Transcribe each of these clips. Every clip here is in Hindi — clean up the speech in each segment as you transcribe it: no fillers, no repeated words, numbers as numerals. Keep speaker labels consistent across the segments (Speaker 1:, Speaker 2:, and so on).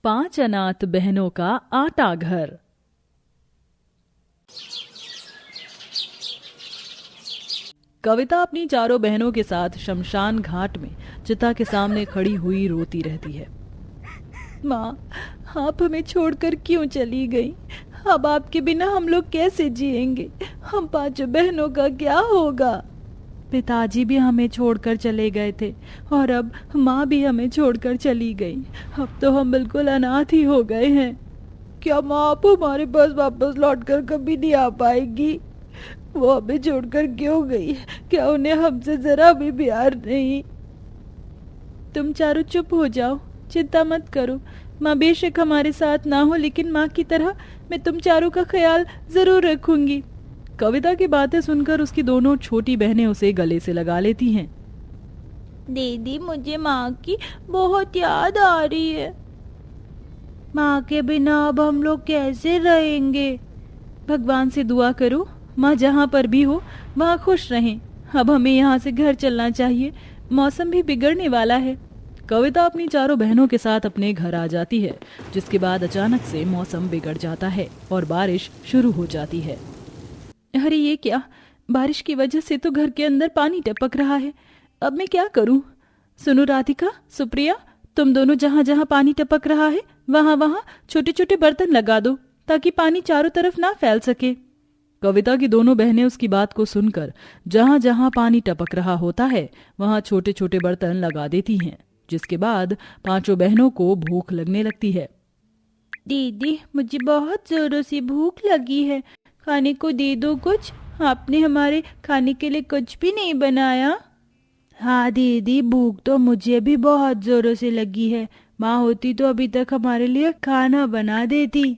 Speaker 1: 5 अनाथ बहनों का आटा घर। कविता अपनी चारों बहनों के साथ शमशान घाट में चिता के सामने खड़ी हुई रोती रहती है। माँ, आप हमें छोड़कर क्यों चली गई? अब आपके बिना हम लोग कैसे जिएंगे? हम 5 बहनों का क्या होगा? पिताजी भी हमें छोड़कर चले गए थे और अब माँ भी हमें छोड़कर चली गई। अब तो हम बिल्कुल अनाथ ही हो गए हैं। क्या माँ आप हमारे पास वापस लौटकर कभी नहीं आ पाएगी? वो हमें छोड़कर क्यों गई? क्या उन्हें हमसे जरा भी प्यार नहीं? तुम चारों चुप हो जाओ, चिंता मत करो। माँ बेशक हमारे साथ ना हो, लेकिन माँ की तरह मैं तुम चारों का ख्याल जरूर रखूंगी। कविता की बातें सुनकर उसकी दोनों छोटी बहनें उसे गले से लगा लेती हैं। दीदी, मुझे माँ की बहुत याद आ रही है। माँ के बिना अब हम लोग कैसे रहेंगे? भगवान से दुआ करो माँ जहाँ पर भी हो वहाँ खुश रहें। अब हमें यहाँ से घर चलना चाहिए, मौसम भी बिगड़ने वाला है। कविता अपनी चारों बहनों के साथ अपने घर आ जाती है, जिसके बाद अचानक से मौसम बिगड़ जाता है और बारिश शुरू हो जाती है। अरे ये क्या? बारिश की वजह से तो घर के अंदर पानी टपक रहा है। अब मैं क्या करूं? सुनो राधिका, सुप्रिया, तुम दोनों जहां जहां पानी टपक रहा है वहां वहां छोटे छोटे बर्तन लगा दो, ताकि पानी चारों तरफ ना फैल सके। कविता की दोनों बहनें उसकी बात को सुनकर जहां जहां पानी टपक रहा होता है वहां छोटे छोटे बर्तन लगा देती हैं, जिसके बाद 5 बहनों को भूख लगने लगती है। दीदी, मुझे बहुत जोरों से भूख लगी है, खाने को दे दो कुछ। आपने हमारे खाने के लिए कुछ भी नहीं बनाया। हाँ दीदी, भूख तो मुझे भी बहुत जोरों से लगी है। माँ होती तो अभी तक हमारे लिए खाना बना देती।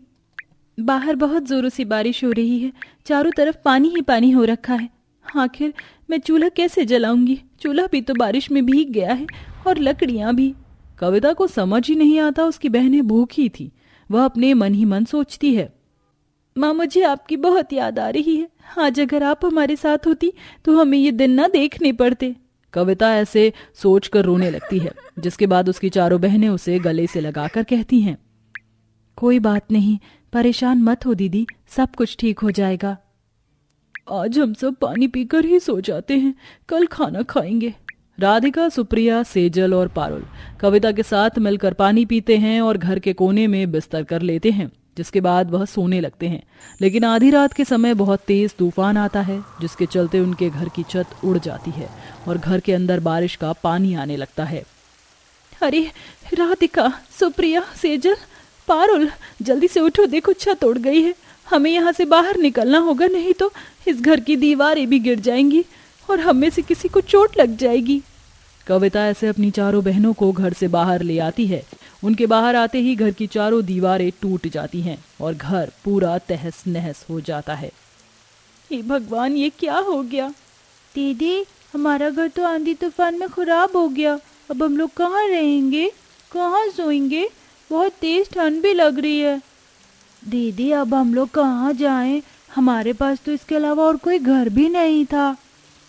Speaker 1: बाहर बहुत जोरों से बारिश हो रही है, चारों तरफ पानी ही पानी हो रखा है। आखिर मैं चूल्हा कैसे जलाऊंगी? चूल्हा भी तो बारिश में भीग गया है और लकड़ियां भी। कविता को समझ ही नहीं आता उसकी बहनें भूखी थी। वह अपने मन ही मन सोचती है, माँ मुझे आपकी बहुत याद आ रही है। आज अगर आप हमारे साथ होती तो हमें ये दिन ना देखने पड़ते। कविता ऐसे सोचकर रोने लगती है, जिसके बाद उसकी चारों बहनें उसे गले से लगाकर कहती हैं, कोई बात नहीं, परेशान मत हो दीदी, सब कुछ ठीक हो जाएगा। आज हम सब पानी पीकर ही सो जाते हैं, कल खाना खाएंगे। राधिका, सुप्रिया, सेजल और पारुल कविता के साथ मिलकर पानी पीते हैं और घर के कोने में बिस्तर कर लेते हैं, जिसके बाद वह सोने लगते हैं। लेकिन आधी रात के समय बहुत तेज तूफान आता है, जिसके चलते उनके घर की छत उड़ जाती है और घर के अंदर बारिश का पानी आने लगता है। अरे राधिका, सुप्रिया, सेजल, पारुल, जल्दी से उठो, देखो छत उड़ गई है। हमें यहाँ से बाहर निकलना होगा, नहीं तो इस घर की दीवारें भी गिर जाएंगी और हम में से किसी को चोट लग जाएगी। कविता ऐसे अपनी चारों बहनों को घर से बाहर ले आती है। उनके बाहर आते ही घर की चारों दीवारें टूट जाती हैं और घर पूरा तहस नहस हो जाता है। हे भगवान, ये क्या हो गया? दीदी, हमारा घर तो आंधी तूफान में खराब हो गया। अब हम लोग कहाँ रहेंगे, कहाँ सोएंगे? बहुत तेज ठंड भी लग रही है। दीदी, अब हम लोग कहाँ जाएं? हमारे पास तो इसके अलावा और कोई घर भी नहीं था।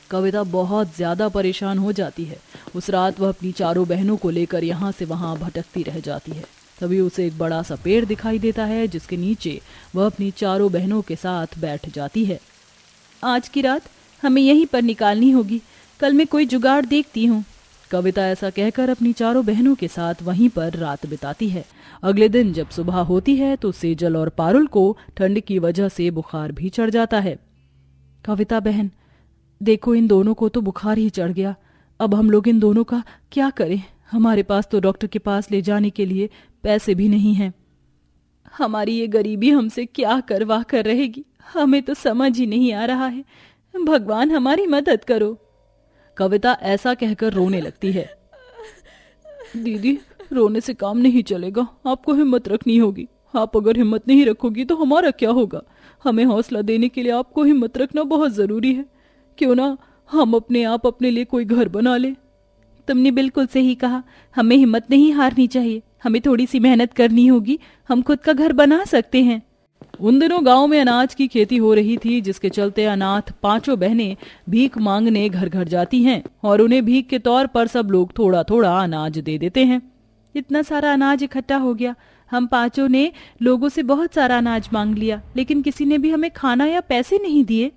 Speaker 1: कविता बहुत ज्यादा परेशान हो जाती है। उस रात वह अपनी चारों बहनों को लेकर यहाँ से वहाँ भटकती रह जाती है। तभी उसे एक बड़ा सा पेड़ दिखाई देता है, जिसके नीचे वह अपनी चारों बहनों के साथ बैठ जाती है। आज की रात हमें यहीं पर निकालनी होगी, कल मैं कोई जुगाड़ देखती हूँ। कविता ऐसा कहकर अपनी चारों बहनों के साथ वहीं पर रात बिताती है। अगले दिन जब सुबह होती है तो सेजल और पारुल को ठंड की वजह से बुखार भी चढ़ जाता है। कविता बहन, देखो इन दोनों को तो बुखार ही चढ़ गया। अब हम लोग इन दोनों का क्या करें? हमारे पास तो डॉक्टर के पास ले जाने के लिए पैसे भी नहीं हैं। हमारी ये गरीबी हमसे क्या करवा कर रहेगी, हमें तो समझ ही नहीं आ रहा है। भगवान हमारी मदद करो। कविता ऐसा कहकर रोने लगती है। दीदी, रोने से काम नहीं चलेगा, आपको हिम्मत रखनी होगी। आप अगर हिम्मत नहीं रखोगी तो हमारा क्या होगा? हमें हौसला देने के लिए आपको हिम्मत रखना बहुत जरूरी है। क्यों ना हम अपने आप अपने लिए कोई घर बना ले। तुमने बिल्कुल सही कहा, हमें हिम्मत नहीं हारनी चाहिए। हमें थोड़ी सी मेहनत करनी होगी, हम खुद का घर बना सकते हैं। उन दिनों गांव में अनाज की खेती हो रही थी, जिसके चलते अनाथ 5 बहनें भीख मांगने घर घर जाती हैं और उन्हें भीख के तौर पर सब लोग थोड़ा थोड़ा अनाज दे देते हैं। इतना सारा अनाज इकट्ठा हो गया, हम पांचों ने लोगों से बहुत सारा अनाज मांग लिया, लेकिन किसी ने भी हमें खाना या पैसे नहीं दिए।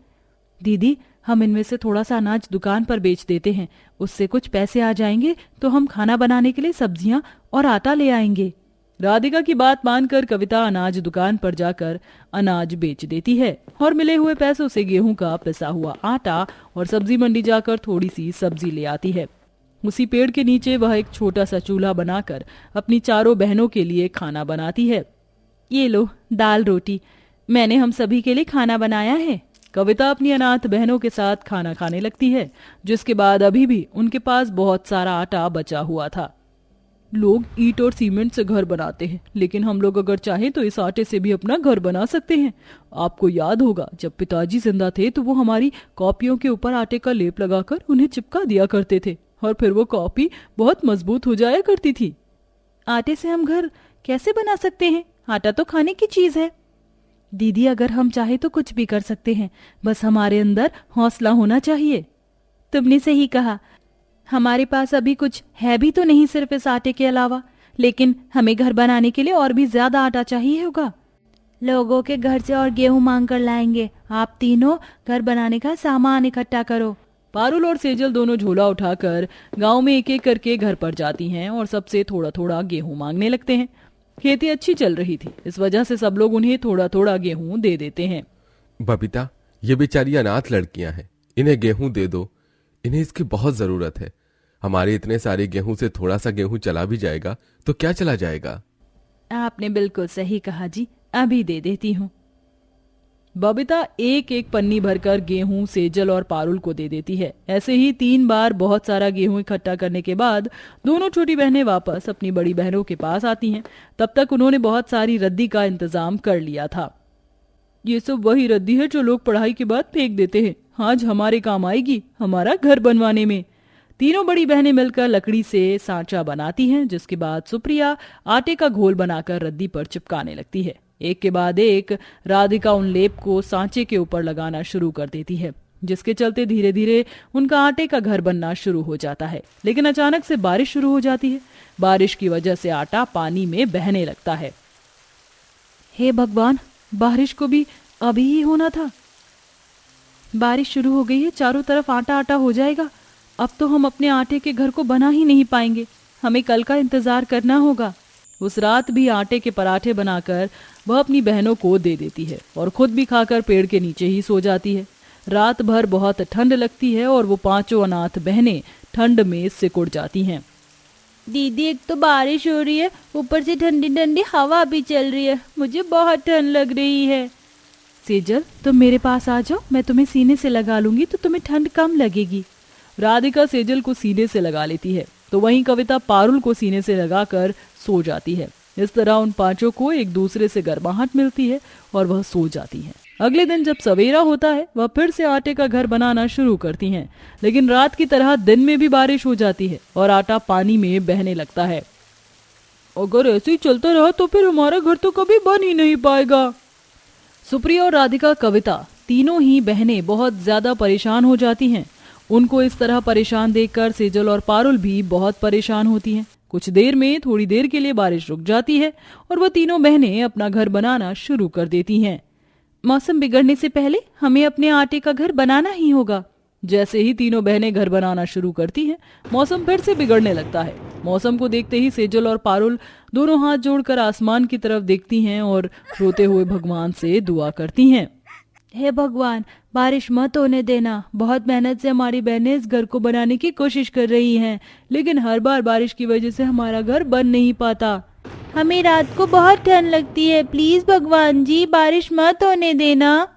Speaker 1: दीदी, हम इनमें से थोड़ा सा अनाज दुकान पर बेच देते हैं, उससे कुछ पैसे आ जाएंगे तो हम खाना बनाने के लिए सब्जियां और आटा ले आएंगे। राधिका की बात मानकर कविता अनाज दुकान पर जाकर अनाज बेच देती है और मिले हुए पैसों से गेहूं का पिसा हुआ आटा और सब्जी मंडी जाकर थोड़ी सी सब्जी ले आती है। उसी पेड़ के नीचे वह एक छोटा सा चूल्हा बनाकर अपनी चारों बहनों के लिए खाना बनाती है। ये लो दाल रोटी, मैंने हम सभी के लिए खाना बनाया है। कविता अपनी अनाथ बहनों के साथ खाना खाने लगती है, जिसके बाद अभी भी उनके पास बहुत सारा आटा बचा हुआ था। लोग ईंट और सीमेंट से घर बनाते हैं, लेकिन हम लोग अगर चाहें तो इस आटे से भी अपना घर बना सकते हैं। आपको याद होगा, जब पिताजी जिंदा थे तो वो हमारी कॉपियों के ऊपर आटे का लेप लगाकर उन्हें चिपका दिया करते थे और फिर वो कॉपी बहुत मजबूत हो जाया करती थी। आटे से हम घर कैसे बना सकते हैं? आटा तो खाने की चीज है। दीदी, अगर हम चाहे तो कुछ भी कर सकते हैं, बस हमारे अंदर हौसला होना चाहिए। तुमने सही कहा, हमारे पास अभी कुछ है भी तो नहीं सिर्फ इस आटे के अलावा, लेकिन हमें घर बनाने के लिए और भी ज्यादा आटा चाहिए होगा। लोगों के घर से और गेहूं मांग कर लाएंगे। आप तीनों घर बनाने का सामान इकट्ठा करो। पारुल और सेजल दोनों झोला उठाकर गांव में एक एक करके घर पर जाती हैं और सबसे थोड़ा थोड़ा गेहूं मांगने लगते हैं। खेती अच्छी चल रही थी, इस वजह से सब लोग उन्हें थोड़ा थोड़ा गेहूं दे देते हैं।
Speaker 2: बबीता, ये बेचारी अनाथ लड़कियां हैं, इन्हें गेहूं दे दो, इन्हें इसकी बहुत जरूरत है। हमारे इतने सारे गेहूं से थोड़ा सा गेहूं चला भी जाएगा तो क्या चला जाएगा।
Speaker 1: आपने बिल्कुल सही कहा जी, अभी दे देती हूँ। बबीता एक एक पन्नी भरकर गेहूं सेजल और पारुल को दे देती है। ऐसे ही 3 बार बहुत सारा गेहूं इकट्ठा करने के बाद दोनों छोटी बहनें वापस अपनी बड़ी बहनों के पास आती हैं। तब तक उन्होंने बहुत सारी रद्दी का इंतजाम कर लिया था। ये सब वही रद्दी है जो लोग पढ़ाई के बाद फेंक देते हैं, आज हमारे काम आएगी हमारा घर बनवाने में। तीनों बड़ी बहनें मिलकर लकड़ी से सांचा बनाती हैं, जिसके बाद सुप्रिया आटे का घोल बनाकर रद्दी पर चिपकाने लगती है। एक के बाद एक राधिका उन लेप को सांचे के ऊपर लगाना शुरू कर देती है, जिसके चलते धीरे धीरे उनका आटे का घर बनना शुरू हो जाता है। लेकिन अचानक से बारिश शुरू हो जाती है। बारिश की वजह से आटा पानी में बहने लगता है। हे भगवान, बारिश को भी अभी ही होना था। बारिश शुरू हो गई है, चारों तरफ आटा आटा हो जाएगा। अब तो हम अपने आटे के घर को बना ही नहीं पाएंगे, हमें कल का इंतजार करना होगा। उस रात भी आटे के पराठे बनाकर वह अपनी बहनों को दे देती है और खुद भी खाकर पेड़ के नीचे ही सो जाती है। रात भर बहुत ठंड लगती है और वो पांचों अनाथ बहनें ठंड में सिकुड़ जाती हैं। दीदी, एक तो बारिश हो रही है, ऊपर से ठंडी ठंडी हवा भी चल रही है, मुझे बहुत ठंड लग रही है। सेजल, तुम मेरे पास आ जाओ, मैं तुम्हें सीने से लगा लूंगी तो तुम्हें ठंड कम लगेगी। राधिका सेजल को सीने से लगा लेती है, तो वहीं कविता पारुल को सीने से लगाकर सो जाती है। इस तरह उन पांचों को एक दूसरे से गर्माहट मिलती है और वह सो जाती हैं। अगले दिन जब सवेरा होता है, वह फिर से आटे का घर बनाना शुरू करती हैं, लेकिन रात की तरह दिन में भी बारिश हो जाती है और आटा पानी में बहने लगता है। अगर ऐसे ही चलता रहा तो फिर हमारा घर तो कभी बन ही नहीं पाएगा। सुप्रिया और राधिका कविता तीनों ही बहनें बहुत ज्यादा परेशान हो जाती हैं। उनको इस तरह परेशान देखकर सेजल और पारुल भी बहुत परेशान होती हैं। कुछ देर में थोड़ी देर के लिए बारिश रुक जाती है और वह तीनों बहनें अपना घर बनाना शुरू कर देती हैं। मौसम बिगड़ने से पहले हमें अपने आटे का घर बनाना ही होगा। जैसे ही तीनों बहनें घर बनाना शुरू करती हैं, मौसम फिर से बिगड़ने लगता है। मौसम को देखते ही सेजल और पारुल दोनों हाथ जोड़कर आसमान की तरफ देखती हैं और रोते हुए भगवान से दुआ करती हैं। हे भगवान, बारिश मत होने देना। बहुत मेहनत से हमारी बहनें इस घर को बनाने की कोशिश कर रही हैं, लेकिन हर बार बारिश की वजह से हमारा घर बन नहीं पाता। हमें रात को बहुत ठंड लगती है, प्लीज भगवान जी बारिश मत होने देना।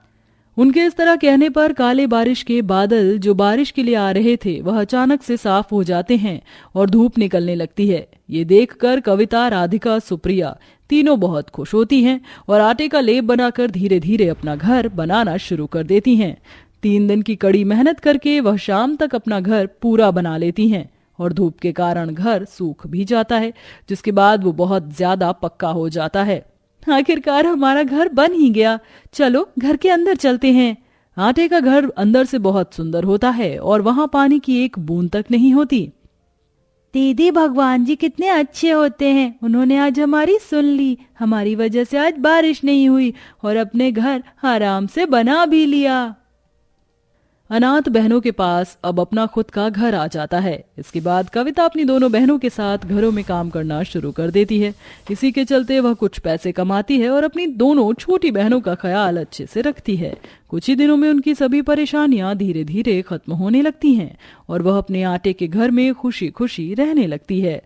Speaker 1: उनके इस तरह कहने पर काले बारिश के बादल जो बारिश के लिए आ रहे थे वह अचानक से साफ हो जाते हैं और धूप निकलने लगती है। ये देखकर कविता, राधिका, सुप्रिया तीनों बहुत खुश होती हैं और आटे का लेप बनाकर धीरे धीरे अपना घर बनाना शुरू कर देती हैं। 3 दिन की कड़ी मेहनत करके वह शाम तक अपना घर पूरा बना लेती हैं और धूप के कारण घर सूख भी जाता है, जिसके बाद वो बहुत ज्यादा पक्का हो जाता है। आखिरकार हमारा घर बन ही गया, चलो घर के अंदर चलते हैं। आटे का घर अंदर से बहुत सुंदर होता है और वहां पानी की एक बूंद तक नहीं होती। दीदी भगवान जी कितने अच्छे होते हैं, उन्होंने आज हमारी सुन ली, हमारी वजह से आज बारिश नहीं हुई और अपने घर आराम से बना भी लिया। अनाथ बहनों के पास अब अपना खुद का घर आ जाता है। इसके बाद कविता अपनी दोनों बहनों के साथ घरों में काम करना शुरू कर देती है। इसी के चलते वह कुछ पैसे कमाती है और अपनी दोनों छोटी बहनों का ख्याल अच्छे से रखती है। कुछ ही दिनों में उनकी सभी परेशानियां धीरे धीरे खत्म होने लगती हैं और वह अपने आटे के घर में खुशी खुशी रहने लगती है।